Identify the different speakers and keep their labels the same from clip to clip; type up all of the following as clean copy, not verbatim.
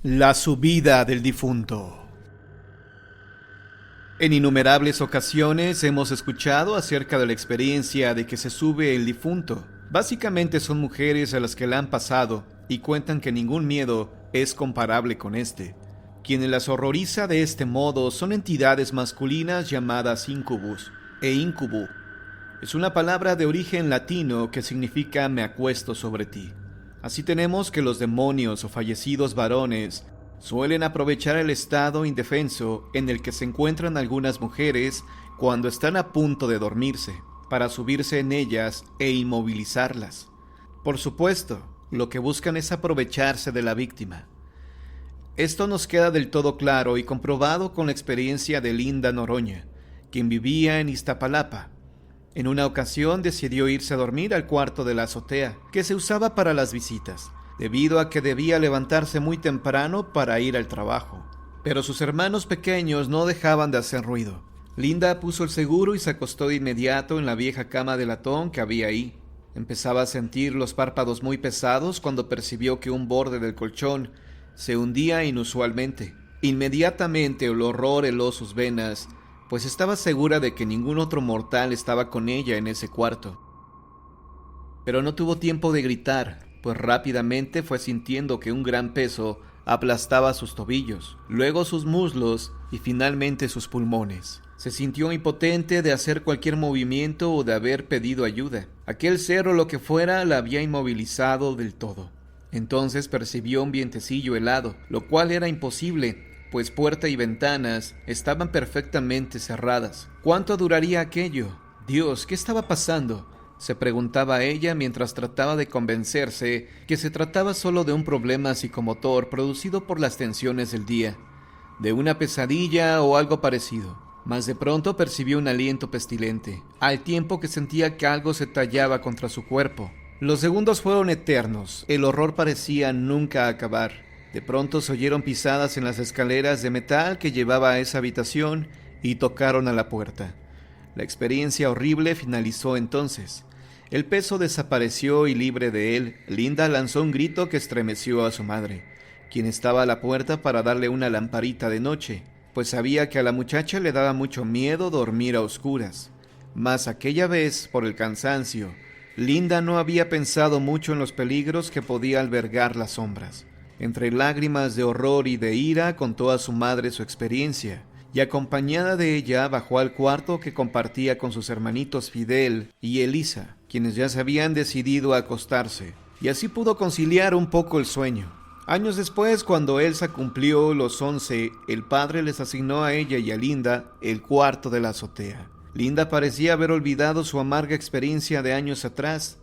Speaker 1: La subida del difunto. En innumerables ocasiones hemos escuchado acerca de la experiencia de que se sube el difunto. Básicamente son mujeres a las que la han pasado y cuentan que ningún miedo es comparable con este. Quienes las horroriza de este modo son entidades masculinas llamadas incubus e incubu. Es una palabra de origen latino que significa me acuesto sobre ti. Así tenemos que los demonios o fallecidos varones suelen aprovechar el estado indefenso en el que se encuentran algunas mujeres cuando están a punto de dormirse, para subirse en ellas e inmovilizarlas. Por supuesto, lo que buscan es aprovecharse de la víctima. Esto nos queda del todo claro y comprobado con la experiencia de Linda Noroña, quien vivía en Iztapalapa. En una ocasión decidió irse a dormir al cuarto de la azotea, que se usaba para las visitas, debido a que debía levantarse muy temprano para ir al trabajo. Pero sus hermanos pequeños no dejaban de hacer ruido. Linda puso el seguro y se acostó de inmediato en la vieja cama de latón que había ahí. Empezaba a sentir los párpados muy pesados cuando percibió que un borde del colchón se hundía inusualmente. Inmediatamente el horror heló sus venas, pues estaba segura de que ningún otro mortal estaba con ella en ese cuarto. Pero no tuvo tiempo de gritar, pues rápidamente fue sintiendo que un gran peso aplastaba sus tobillos, luego sus muslos y finalmente sus pulmones. Se sintió impotente de hacer cualquier movimiento o de haber pedido ayuda. Aquel ser o lo que fuera la había inmovilizado del todo. Entonces percibió un vientecillo helado, lo cual era imposible, pues puerta y ventanas estaban perfectamente cerradas. ¿Cuánto duraría aquello? Dios, ¿qué estaba pasando?, se preguntaba ella mientras trataba de convencerse que se trataba solo de un problema psicomotor producido por las tensiones del día, de una pesadilla o algo parecido. Mas de pronto percibió un aliento pestilente, al tiempo que sentía que algo se tallaba contra su cuerpo. Los segundos fueron eternos, el horror parecía nunca acabar. De pronto se oyeron pisadas en las escaleras de metal que llevaba a esa habitación y tocaron a la puerta. La experiencia horrible finalizó entonces. El peso desapareció y libre de él, Linda lanzó un grito que estremeció a su madre, quien estaba a la puerta para darle una lamparita de noche, pues sabía que a la muchacha le daba mucho miedo dormir a oscuras. Mas aquella vez, por el cansancio, Linda no había pensado mucho en los peligros que podía albergar las sombras. Entre lágrimas de horror y de ira contó a su madre su experiencia, y acompañada de ella bajó al cuarto que compartía con sus hermanitos Fidel y Elisa, quienes ya se habían decidido a acostarse, y así pudo conciliar un poco el sueño. Años después, cuando Elsa cumplió los 11, el padre les asignó a ella y a Linda el cuarto de la azotea. Linda parecía haber olvidado su amarga experiencia de años atrás,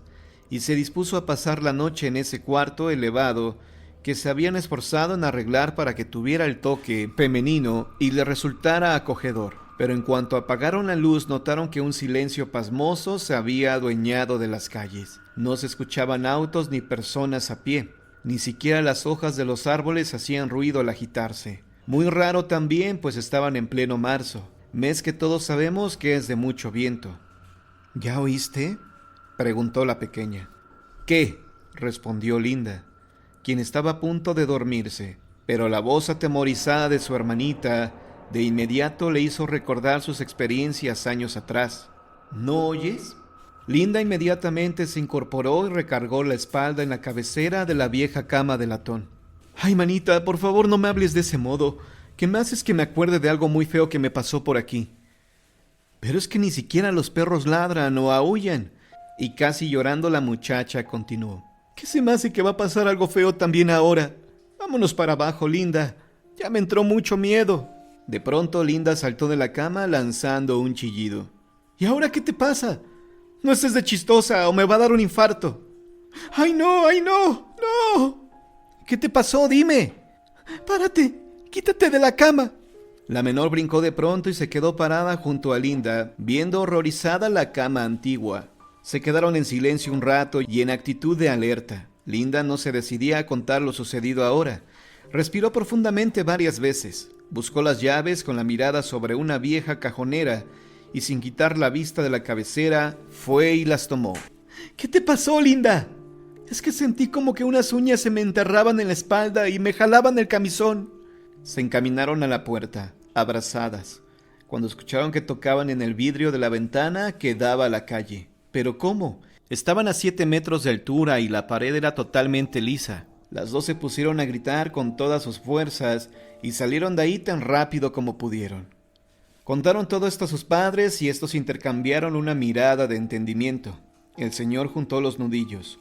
Speaker 1: y se dispuso a pasar la noche en ese cuarto elevado que se habían esforzado en arreglar para que tuviera el toque femenino y le resultara acogedor. Pero en cuanto apagaron la luz, notaron que un silencio pasmoso se había adueñado de las calles. No se escuchaban autos ni personas a pie. Ni siquiera las hojas de los árboles hacían ruido al agitarse. Muy raro también, pues estaban en pleno marzo, mes que todos sabemos que es de mucho viento. ¿Ya oíste?, preguntó la pequeña. ¿Qué?, respondió Linda, quien estaba a punto de dormirse, pero la voz atemorizada de su hermanita de inmediato le hizo recordar sus experiencias años atrás. ¿No oyes? Linda inmediatamente se incorporó y recargó la espalda en la cabecera de la vieja cama de latón. «Ay, manita, por favor no me hables de ese modo, que me haces que me acuerde de algo muy feo que me pasó por aquí». «Pero es que ni siquiera los perros ladran o aúllan». Y casi llorando la muchacha continuó. «¿Qué se me hace que va a pasar algo feo también ahora? Vámonos para abajo, Linda. Ya me entró mucho miedo». De pronto Linda saltó de la cama lanzando un chillido. «¿Y ahora qué te pasa? No estés de chistosa o me va a dar un infarto». «¡Ay, no! ¡Ay, no! ¡No!». «¿Qué te pasó? Dime». «Párate, quítate de la cama». La menor brincó de pronto y se quedó parada junto a Linda, viendo horrorizada la cama antigua. Se quedaron en silencio un rato y en actitud de alerta. Linda no se decidía a contar lo sucedido ahora. Respiró profundamente varias veces. Buscó las llaves con la mirada sobre una vieja cajonera y sin quitar la vista de la cabecera, fue y las tomó. «¿Qué te pasó, Linda?». Es que sentí como que unas uñas se me enterraban en la espalda y me jalaban el camisón. Se encaminaron a la puerta, abrazadas, cuando escucharon que tocaban en el vidrio de la ventana que daba a la calle. ¿Pero cómo? Estaban a 7 metros de altura y la pared era totalmente lisa. Las dos se pusieron a gritar con todas sus fuerzas y salieron de ahí tan rápido como pudieron. Contaron todo esto a sus padres y estos intercambiaron una mirada de entendimiento. El señor juntó los nudillos.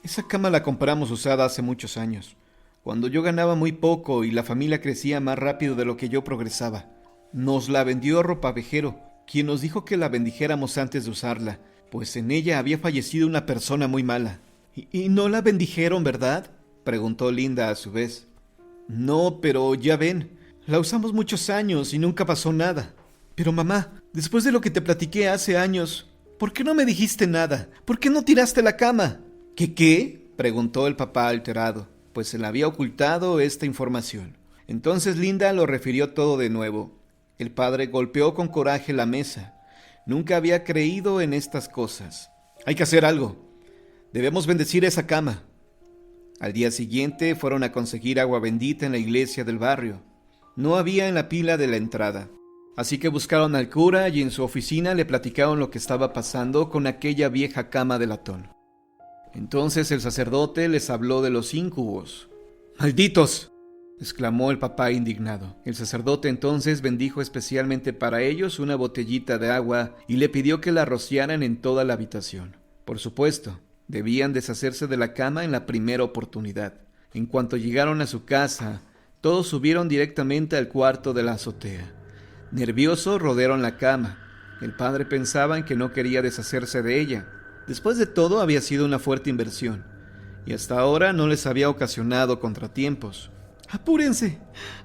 Speaker 1: Esa cama la compramos usada hace muchos años, cuando yo ganaba muy poco y la familia crecía más rápido de lo que yo progresaba. Nos la vendió Ropavejero, quien nos dijo que la bendijéramos antes de usarla, pues en ella había fallecido una persona muy mala. ¿Y no la bendijeron, verdad?, preguntó Linda a su vez. No, pero ya ven, la usamos muchos años y nunca pasó nada. Pero mamá, después de lo que te platiqué hace años, ¿por qué no me dijiste nada? ¿Por qué no tiraste la cama? ¿Qué? Preguntó el papá alterado, pues se le había ocultado esta información. Entonces Linda lo refirió todo de nuevo. El padre golpeó con coraje la mesa. Nunca había creído en estas cosas. Hay que hacer algo. Debemos bendecir esa cama. Al día siguiente fueron a conseguir agua bendita en la iglesia del barrio. No había en la pila de la entrada. Así que buscaron al cura y en su oficina le platicaron lo que estaba pasando con aquella vieja cama de latón. Entonces el sacerdote les habló de los íncubos. ¡Malditos!, exclamó el papá indignado. El sacerdote entonces bendijo especialmente para ellos una botellita de agua y le pidió que la rociaran en toda la habitación. Por supuesto, debían deshacerse de la cama en la primera oportunidad. En cuanto llegaron a su casa, todos subieron directamente al cuarto de la azotea. Nerviosos rodearon la cama. El padre pensaba en que no quería deshacerse de ella. Después de todo, había sido una fuerte inversión, y hasta ahora no les había ocasionado contratiempos. ¡Apúrense!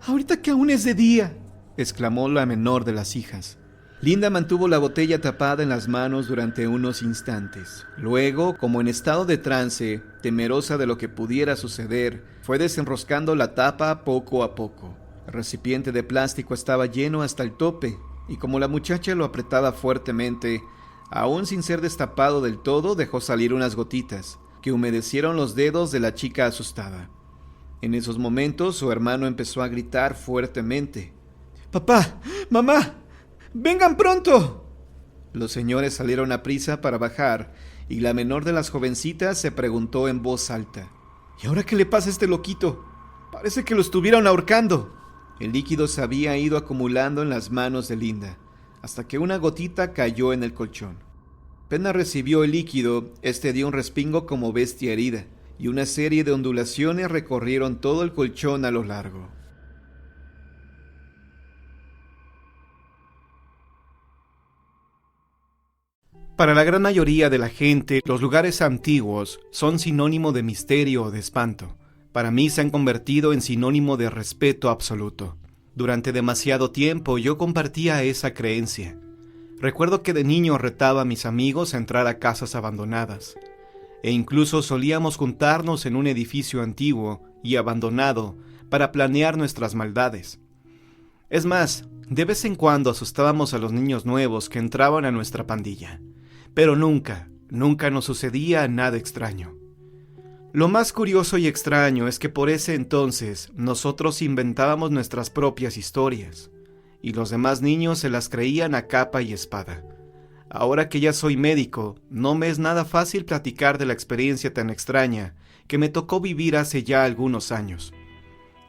Speaker 1: ¡Ahorita que aún es de día!, exclamó la menor de las hijas. Linda mantuvo la botella tapada en las manos durante unos instantes. Luego, como en estado de trance, temerosa de lo que pudiera suceder, fue desenroscando la tapa poco a poco. El recipiente de plástico estaba lleno hasta el tope, y como la muchacha lo apretaba fuertemente, aún sin ser destapado del todo, dejó salir unas gotitas, que humedecieron los dedos de la chica asustada. En esos momentos, su hermano empezó a gritar fuertemente. ¡Papá! ¡Mamá! ¡Vengan pronto! Los señores salieron a prisa para bajar, y la menor de las jovencitas se preguntó en voz alta. ¿Y ahora qué le pasa a este loquito? Parece que lo estuvieron ahorcando. El líquido se había ido acumulando en las manos de Linda, hasta que una gotita cayó en el colchón. Apenas recibió el líquido, este dio un respingo como bestia herida, y una serie de ondulaciones recorrieron todo el colchón a lo largo. Para la gran mayoría de la gente, los lugares antiguos son sinónimo de misterio o de espanto. Para mí se han convertido en sinónimo de respeto absoluto. Durante demasiado tiempo yo compartía esa creencia. Recuerdo que de niño retaba a mis amigos a entrar a casas abandonadas, e incluso solíamos juntarnos en un edificio antiguo y abandonado para planear nuestras maldades. Es más, de vez en cuando asustábamos a los niños nuevos que entraban a nuestra pandilla, pero nunca nos sucedía nada extraño. Lo más curioso y extraño es que por ese entonces nosotros inventábamos nuestras propias historias, y los demás niños se las creían a capa y espada. Ahora que ya soy médico, no me es nada fácil platicar de la experiencia tan extraña que me tocó vivir hace ya algunos años.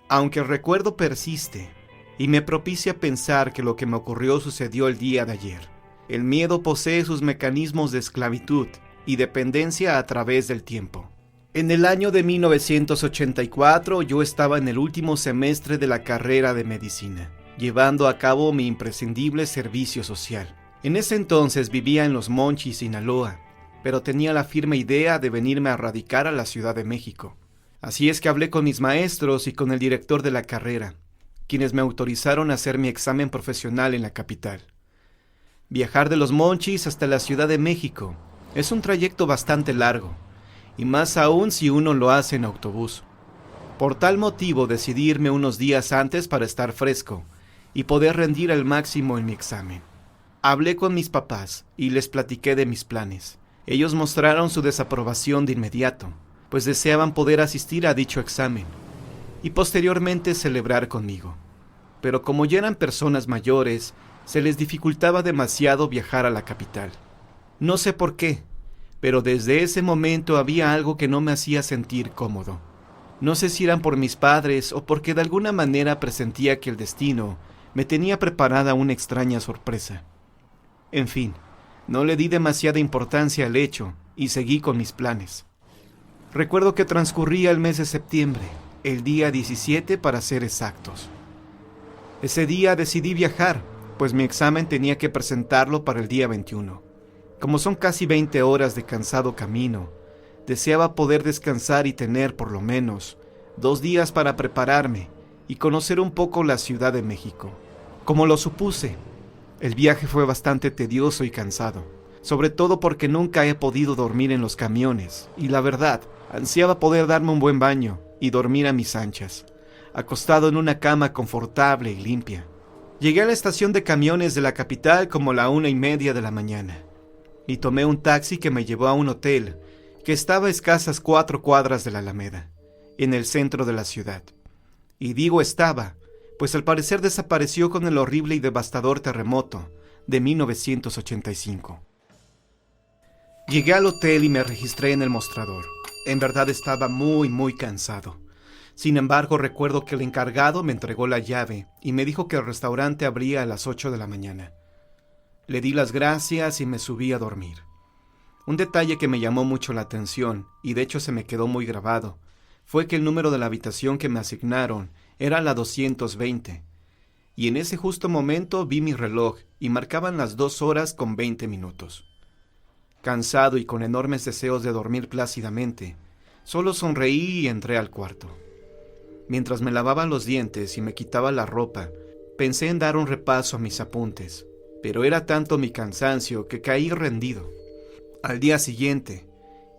Speaker 1: Aunque el recuerdo persiste y me propicia pensar que lo que me ocurrió sucedió el día de ayer. El miedo posee sus mecanismos de esclavitud y dependencia a través del tiempo. En el año de 1984 yo estaba en el último semestre de la carrera de medicina, llevando a cabo mi imprescindible servicio social. En ese entonces vivía en Los Mochis, Sinaloa, pero tenía la firme idea de venirme a radicar a la Ciudad de México. Así es que hablé con mis maestros y con el director de la carrera, quienes me autorizaron a hacer mi examen profesional en la capital. Viajar de Los Mochis hasta la Ciudad de México es un trayecto bastante largo, y más aún si uno lo hace en autobús. Por tal motivo decidí irme unos días antes para estar fresco y poder rendir al máximo en mi examen. Hablé con mis papás y les platiqué de mis planes. Ellos mostraron su desaprobación de inmediato, pues deseaban poder asistir a dicho examen y posteriormente celebrar conmigo. Pero como ya eran personas mayores, se les dificultaba demasiado viajar a la capital. No sé por qué, pero desde ese momento había algo que no me hacía sentir cómodo. No sé si eran por mis padres o porque de alguna manera presentía que el destino me tenía preparada una extraña sorpresa. En fin, no le di demasiada importancia al hecho y seguí con mis planes. Recuerdo que transcurría el mes de septiembre, el día 17 para ser exactos. Ese día decidí viajar, pues mi examen tenía que presentarlo para el día 21. Como son casi 20 horas de cansado camino, deseaba poder descansar y tener por lo menos 2 días para prepararme y conocer un poco la Ciudad de México. Como lo supuse, el viaje fue bastante tedioso y cansado, sobre todo porque nunca he podido dormir en los camiones, y la verdad, ansiaba poder darme un buen baño y dormir a mis anchas, acostado en una cama confortable y limpia. Llegué a la estación de camiones de la capital como la 1:30 de la mañana, y tomé un taxi que me llevó a un hotel que estaba a escasas 4 cuadras de la Alameda, en el centro de la ciudad. Y digo estaba, pues al parecer desapareció con el horrible y devastador terremoto de 1985. Llegué al hotel y me registré en el mostrador. En verdad estaba muy cansado. Sin embargo, recuerdo que el encargado me entregó la llave y me dijo que el restaurante abría a las 8 de la mañana. Le di las gracias y me subí a dormir. Un detalle que me llamó mucho la atención, y de hecho se me quedó muy grabado, fue que el número de la habitación que me asignaron era la 220, y en ese justo momento vi mi reloj y marcaban las 2:20. Cansado y con enormes deseos de dormir plácidamente, solo sonreí y entré al cuarto. Mientras me lavaba los dientes y me quitaba la ropa, pensé en dar un repaso a mis apuntes, pero era tanto mi cansancio que caí rendido. Al día siguiente,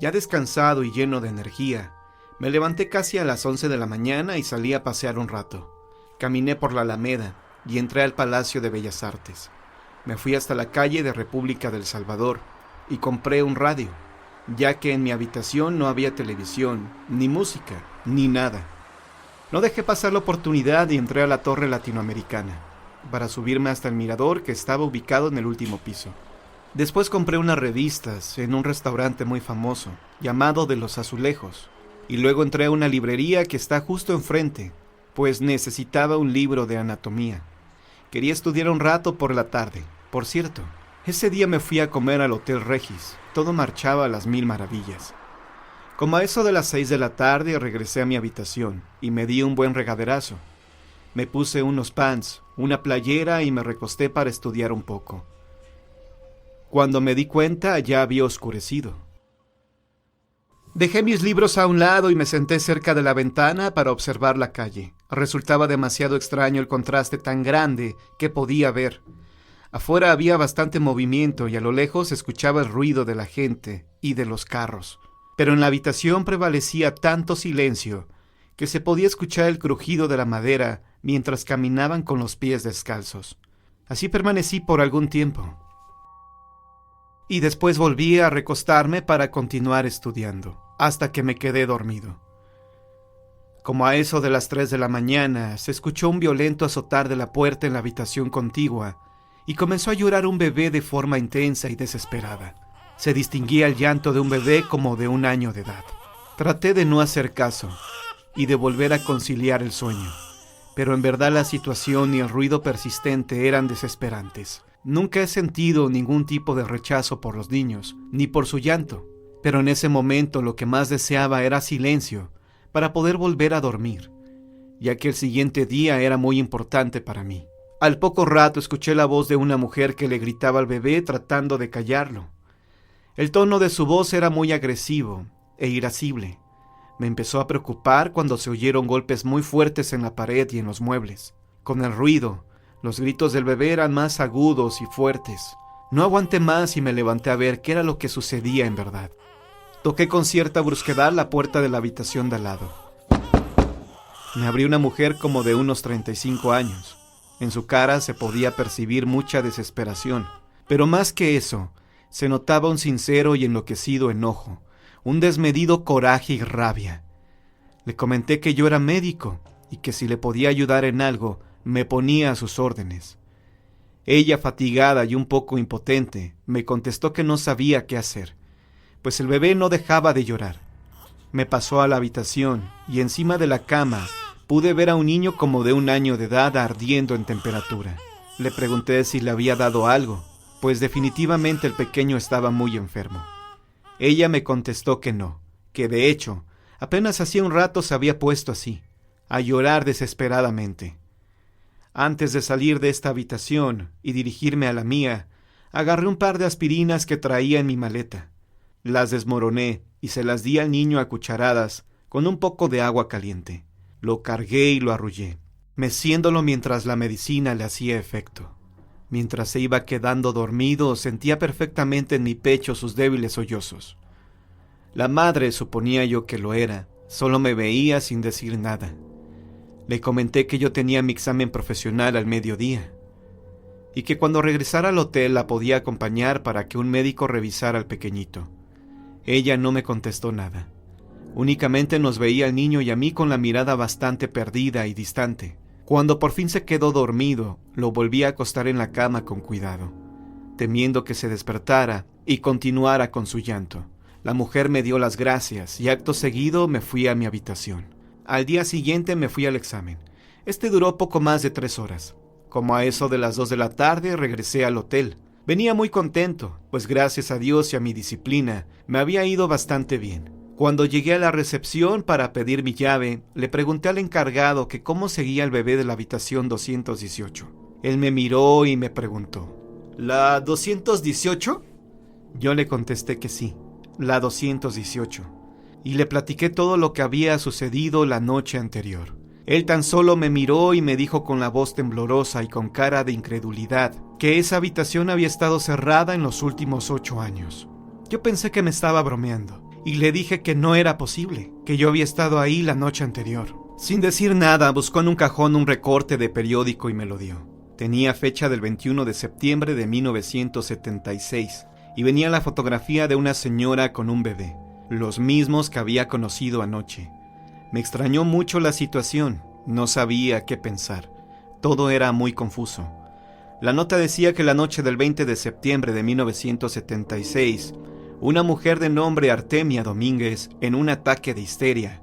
Speaker 1: ya descansado y lleno de energía, me levanté casi a las 11 de la mañana y salí a pasear un rato. Caminé por la Alameda y entré al Palacio de Bellas Artes. Me fui hasta la calle de República del Salvador y compré un radio, ya que en mi habitación no había televisión, ni música, ni nada. No dejé pasar la oportunidad y entré a la Torre Latinoamericana, para subirme hasta el mirador que estaba ubicado en el último piso. Después compré unas revistas en un restaurante muy famoso, llamado De los Azulejos, y luego entré a una librería que está justo enfrente, pues necesitaba un libro de anatomía. Quería estudiar un rato por la tarde. Por cierto, ese día me fui a comer al Hotel Regis. Todo marchaba a las 1000 maravillas. Como a eso de las 6 de la tarde regresé a mi habitación y me di un buen regaderazo. Me puse unos pants, una playera y me recosté para estudiar un poco. Cuando me di cuenta ya había oscurecido. Dejé mis libros a un lado y me senté cerca de la ventana para observar la calle. Resultaba demasiado extraño el contraste tan grande que podía ver. Afuera había bastante movimiento y a lo lejos se escuchaba el ruido de la gente y de los carros. Pero en la habitación prevalecía tanto silencio que se podía escuchar el crujido de la madera mientras caminaban con los pies descalzos. Así permanecí por algún tiempo. Y después volví a recostarme para continuar estudiando, hasta que me quedé dormido. Como a eso de las 3 de la mañana, se escuchó un violento azotar de la puerta en la habitación contigua y comenzó a llorar un bebé de forma intensa y desesperada. Se distinguía el llanto de un bebé como de 1 año de edad. Traté de no hacer caso y de volver a conciliar el sueño, pero en verdad la situación y el ruido persistente eran desesperantes. Nunca he sentido ningún tipo de rechazo por los niños, ni por su llanto, pero en ese momento lo que más deseaba era silencio para poder volver a dormir, ya que el siguiente día era muy importante para mí. Al poco rato escuché la voz de una mujer que le gritaba al bebé tratando de callarlo. El tono de su voz era muy agresivo e irascible. Me empezó a preocupar cuando se oyeron golpes muy fuertes en la pared y en los muebles. Con el ruido, los gritos del bebé eran más agudos y fuertes. No aguanté más y me levanté a ver qué era lo que sucedía en verdad. Toqué con cierta brusquedad la puerta de la habitación de al lado. Me abrió una mujer como de unos 35 años. En su cara se podía percibir mucha desesperación, pero más que eso, se notaba un sincero y enloquecido enojo, un desmedido coraje y rabia. Le comenté que yo era médico y que si le podía ayudar en algo, me ponía a sus órdenes. Ella, fatigada y un poco impotente, me contestó que no sabía qué hacer, pues el bebé no dejaba de llorar. Me pasó a la habitación y encima de la cama pude ver a un niño como de 1 año de edad ardiendo en temperatura. Le pregunté si le había dado algo, pues definitivamente el pequeño estaba muy enfermo. Ella me contestó que no, que de hecho, apenas hacía un rato se había puesto así, a llorar desesperadamente. Antes de salir de esta habitación y dirigirme a la mía, agarré un par de aspirinas que traía en mi maleta. Las desmoroné y se las di al niño a cucharadas con un poco de agua caliente. Lo cargué y lo arrullé, meciéndolo mientras la medicina le hacía efecto. Mientras se iba quedando dormido, sentía perfectamente en mi pecho sus débiles sollozos. La madre, suponía yo que lo era, solo me veía sin decir nada. Le comenté que yo tenía mi examen profesional al mediodía y que cuando regresara al hotel la podía acompañar para que un médico revisara al pequeñito. Ella no me contestó nada. Únicamente nos veía al niño y a mí con la mirada bastante perdida y distante. Cuando por fin se quedó dormido, lo volví a acostar en la cama con cuidado, temiendo que se despertara y continuara con su llanto. La mujer me dio las gracias y acto seguido me fui a mi habitación. Al día siguiente me fui al examen. Este duró poco más de 3 horas. Como a eso de las 2 de la tarde regresé al hotel. Venía muy contento, pues gracias a Dios y a mi disciplina me había ido bastante bien. Cuando llegué a la recepción para pedir mi llave, le pregunté al encargado que cómo seguía el bebé de la habitación 218. Él me miró y me preguntó, ¿la 218? Yo le contesté que sí, la 218, y le platiqué todo lo que había sucedido la noche anterior. Él tan solo me miró y me dijo con la voz temblorosa y con cara de incredulidad que esa habitación había estado cerrada en los últimos 8 años. Yo pensé que me estaba bromeando y le dije que no era posible, que yo había estado ahí la noche anterior. Sin decir nada, buscó en un cajón un recorte de periódico y me lo dio. Tenía fecha del 21 de septiembre de 1976 y venía la fotografía de una señora con un bebé, los mismos que había conocido anoche. Me extrañó mucho la situación, no sabía qué pensar. Todo era muy confuso. La nota decía que la noche del 20 de septiembre de 1976, una mujer de nombre Artemia Domínguez, en un ataque de histeria,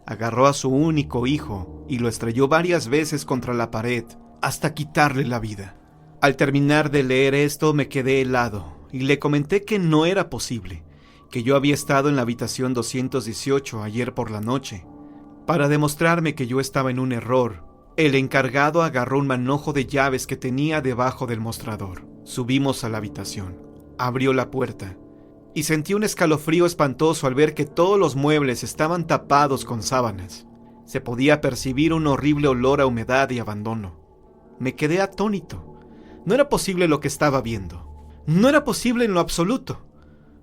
Speaker 1: agarró a su único hijo y lo estrelló varias veces contra la pared hasta quitarle la vida. Al terminar de leer esto me quedé helado y le comenté que no era posible, que yo había estado en la habitación 218 ayer por la noche. Para demostrarme que yo estaba en un error, el encargado agarró un manojo de llaves que tenía debajo del mostrador. Subimos a la habitación, abrió la puerta y sentí un escalofrío espantoso al ver que todos los muebles estaban tapados con sábanas. Se podía percibir un horrible olor a humedad y abandono. Me quedé atónito. No era posible lo que estaba viendo. No era posible en lo absoluto.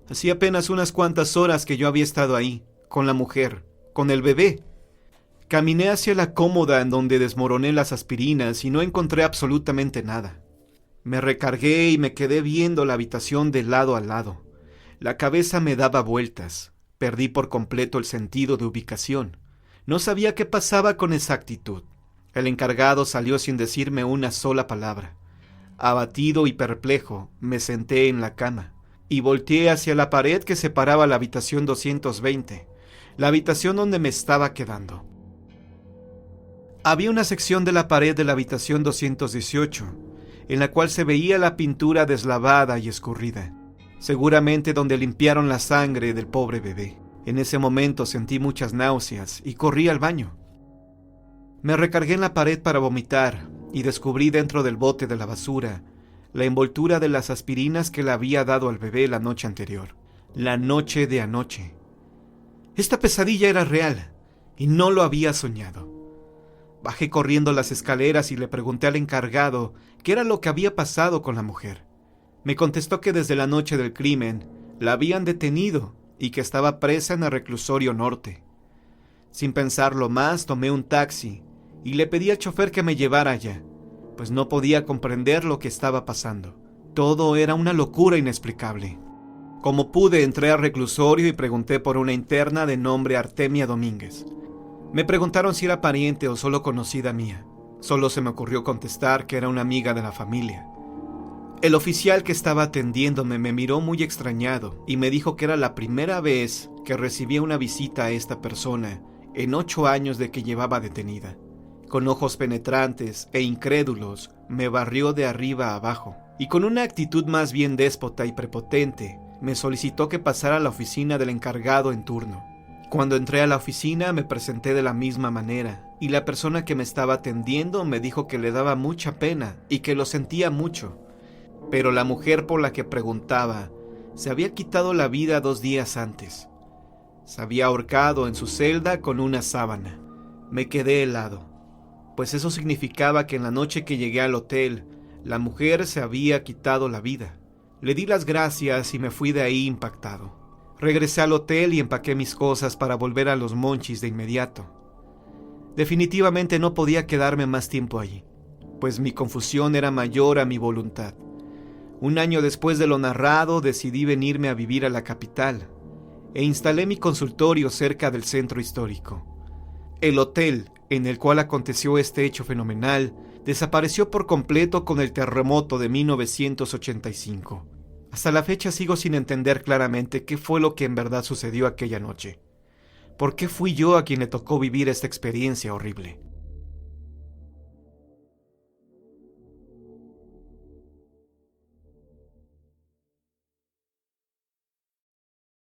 Speaker 1: Hacía apenas unas cuantas horas que yo había estado ahí, con la mujer, con el bebé. Caminé hacia la cómoda en donde desmoroné las aspirinas y no encontré absolutamente nada. Me recargué y me quedé viendo la habitación de lado a lado. La cabeza me daba vueltas. Perdí por completo el sentido de ubicación. No sabía qué pasaba con exactitud. El encargado salió sin decirme una sola palabra. Abatido y perplejo, me senté en la cama y volteé hacia la pared que separaba la habitación 220, la habitación donde me estaba quedando. Había una sección de la pared de la habitación 218, en la cual se veía la pintura deslavada y escurrida, seguramente donde limpiaron la sangre del pobre bebé. En ese momento sentí muchas náuseas y corrí al baño. Me recargué en la pared para vomitar y descubrí dentro del bote de la basura la envoltura de las aspirinas que le había dado al bebé la noche anterior, la noche de anoche. Esta pesadilla era real y no lo había soñado. Bajé corriendo las escaleras y le pregunté al encargado qué era lo que había pasado con la mujer. Me contestó que desde la noche del crimen la habían detenido y que estaba presa en el reclusorio norte. Sin pensarlo más, tomé un taxi y le pedí al chofer que me llevara allá, pues no podía comprender lo que estaba pasando. Todo era una locura inexplicable. Como pude, entré al reclusorio y pregunté por una interna de nombre Artemia Domínguez. Me preguntaron si era pariente o solo conocida mía. Solo se me ocurrió contestar que era una amiga de la familia. El oficial que estaba atendiéndome me miró muy extrañado y me dijo que era la primera vez que recibía una visita a esta persona en 8 años de que llevaba detenida. Con ojos penetrantes e incrédulos me barrió de arriba a abajo y con una actitud más bien déspota y prepotente me solicitó que pasara a la oficina del encargado en turno. Cuando entré a la oficina me presenté de la misma manera y la persona que me estaba atendiendo me dijo que le daba mucha pena y que lo sentía mucho. Pero la mujer por la que preguntaba se había quitado la vida 2 días antes. Se había ahorcado en su celda con una sábana. Me quedé helado, pues eso significaba que en la noche que llegué al hotel, la mujer se había quitado la vida. Le di las gracias y me fui de ahí impactado. Regresé al hotel y empaqué mis cosas para volver a Los Monchis de inmediato. Definitivamente no podía quedarme más tiempo allí, pues mi confusión era mayor a mi voluntad. 1 año después de lo narrado, decidí venirme a vivir a la capital e instalé mi consultorio cerca del centro histórico. El hotel en el cual aconteció este hecho fenomenal desapareció por completo con el terremoto de 1985. Hasta la fecha sigo sin entender claramente qué fue lo que en verdad sucedió aquella noche. ¿Por qué fui yo a quien le tocó vivir esta experiencia horrible?